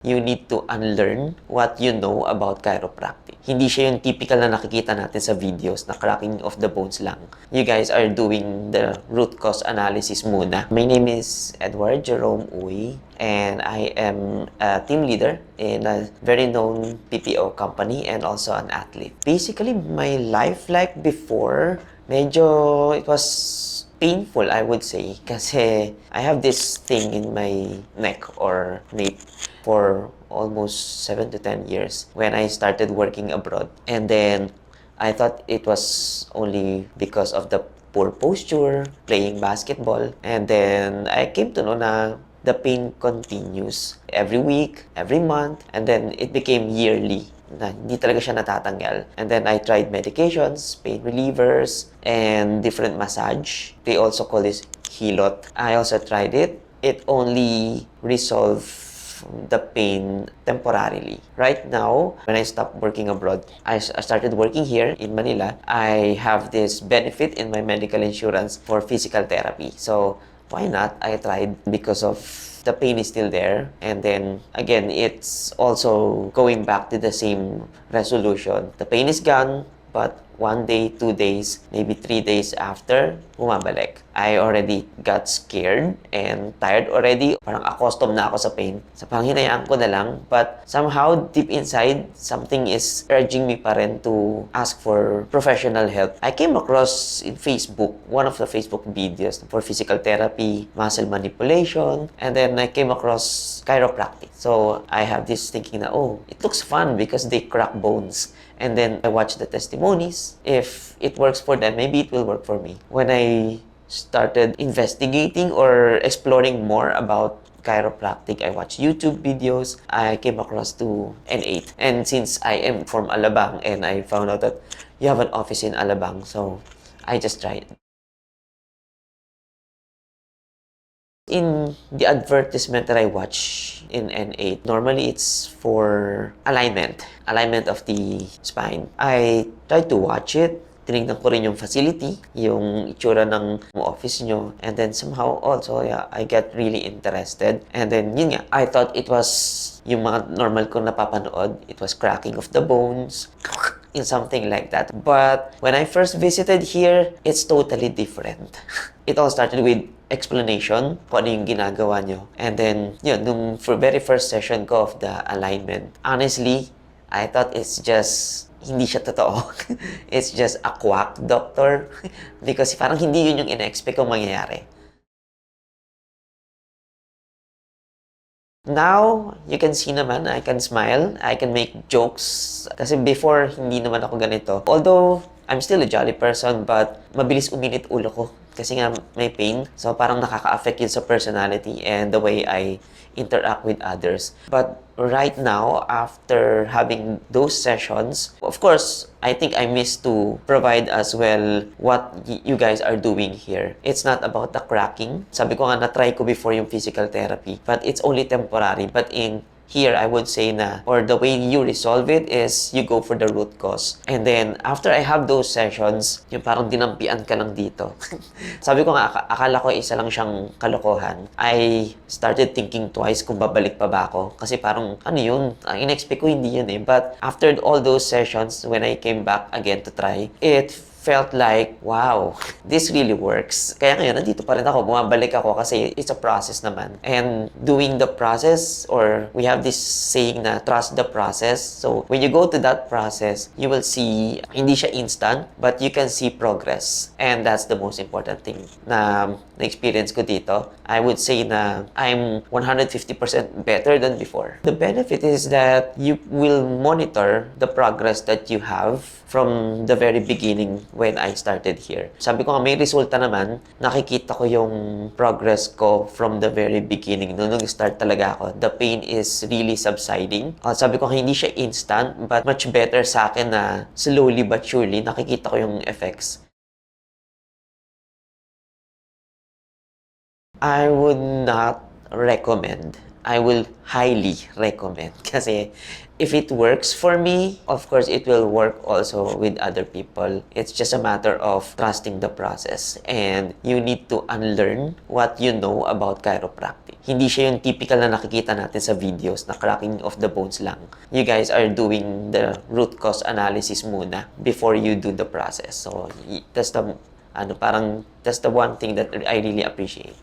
you need to unlearn what you know about chiropractic. Hindi siya yung typical na nakikita natin sa videos na cracking of the bones lang. You guys are doing the root cause analysis muna. My name is Edward Jerome Uy, and I am a team leader in a very known PPO company and also an athlete. Basically, my life like before, medyo it was painful, I would say, kasi I have this thing in my neck or nape for almost 7 to 10 years when I started working abroad. And then I thought it was only because of the poor posture, playing basketball. And then I came to know na the pain continues every week, every month, and then it became yearly na hindi talaga siya natatanggal. And then I tried medications, pain relievers, and different massage. They also call this hilot. I also tried it. It only resolved the pain temporarily. Right now, when I stopped working abroad, I started working here in Manila. I have this benefit in my medical insurance for physical therapy. So why not? I tried because of the pain is still there. And then again, it's also going back to the same resolution. The pain is gone, but 1 day, 2 days, maybe 3 days after, bumabalik. I already got scared and tired already. Parang accustomed na ako sa pain. Sa panghinayaan ko na lang. But somehow, deep inside, something is urging me pa rin to ask for professional help. I came across in Facebook, one of the Facebook videos for physical therapy, muscle manipulation, and then I came across chiropractic. So I have this thinking na, oh, it looks fun because they crack bones. And then I watch the testimonies. If it works for them, maybe it will work for me. When I started investigating or exploring more about chiropractic, I watched YouTube videos. I came across to N8. And since I am from Alabang and I found out that you have an office in Alabang, so I just tried. In the advertisement that I watch in N8, normally it's for alignment of the spine. I tried to watch it. Tinignan ko rin yung facility, yung itsura ng office nyo. And then somehow also, yeah, I get really interested. And then yun nga, I thought it was yung mga normal ko napapanood. It was cracking of the bones, in something like that. But when I first visited here, it's totally different. It all started with explanation kung ano yung ginagawa nyo. And then, yun, nung very first session ko of the alignment, honestly, I thought it's just, hindi siya totoo. It's just a quack doctor. Because parang hindi yun yung ina-expect kong mangyayari. Now, you can see naman, I can smile, I can make jokes. Kasi before, hindi naman ako ganito. Although, I'm still a jolly person, but mabilis uminit ulo ko. Kasi nga, may pain. So, parang nakaka-affect yun sa personality and the way I interact with others. But right now, after having those sessions, of course, I think I miss to provide as well what you guys are doing here. It's not about the cracking. Sabi ko nga, na-try ko before yung physical therapy, but it's only temporary. But in here, I would say na, or the way you resolve it is you go for the root cause. And then, after I have those sessions, yung parang dinampian ka lang dito. Sabi ko nga, akala ko isa lang siyang kalokohan. I started thinking twice kung babalik pa ba ako. Kasi parang, ano yun? Ang in-expect ko hindi yun eh. But after all those sessions, when I came back again to try, it felt like, wow, this really works. Kaya ngayon, nandito pa rin ako, bumabalik ako kasi it's a process naman. And doing the process, or we have this saying na trust the process. So when you go to that process, you will see, hindi siya instant, but you can see progress. And that's the most important thing na na-experience ko dito. I would say na I'm 150% better than before. The benefit is that you will monitor the progress that you have from the very beginning when I started here. Sabi ko nga, may resulta naman. Nakikita ko yung progress ko from the very beginning. Nung start talaga ako, the pain is really subsiding. Sabi ko, hindi siya instant, but much better sa akin na slowly but surely, nakikita ko yung effects. I would not recommend I will highly recommend. Kasi if it works for me, of course, it will work also with other people. It's just a matter of trusting the process. And you need to unlearn what you know about chiropractic. Hindi siya yung typical na nakikita natin sa videos na cracking of the bones lang. You guys are doing the root cause analysis muna before you do the process. So, that's the, that's the one thing that I really appreciate.